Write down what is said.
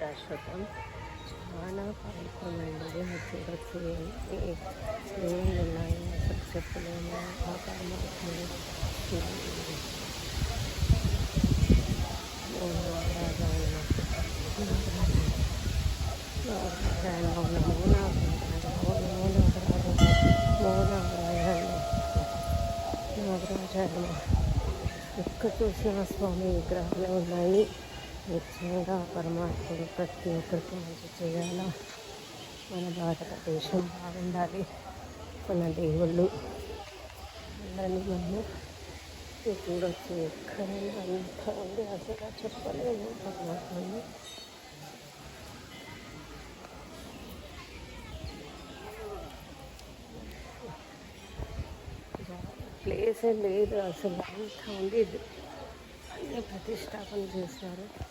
భద్రాశ్వతం చాలా పవిత్రమైనది. అది చూడొచ్చు. దేవుళ్ళు ఉన్నాయి, అసలు చెప్పలేము. ఆ పరమాత్ముడు నాగరాజాయన ఎక్కడ చూసిన స్వామి విగ్రహాలు ఉన్నాయి. నిశ్చయంగా పరమాత్ముడు ప్రతి ఒక్కరికి మంచి చేయాలా. మన భారతదేశం బాగుండాలి. మన దేవుళ్ళు అందరినీ మనము చూడవచ్చు. ఎక్కడైనా అంత ఉంది, అసలు చెప్పలేము పరమాత్మని. ప్లేసే లేదు, అసలు అంత ఉంది. అన్నీ ప్రతిష్టాపన చేశారు.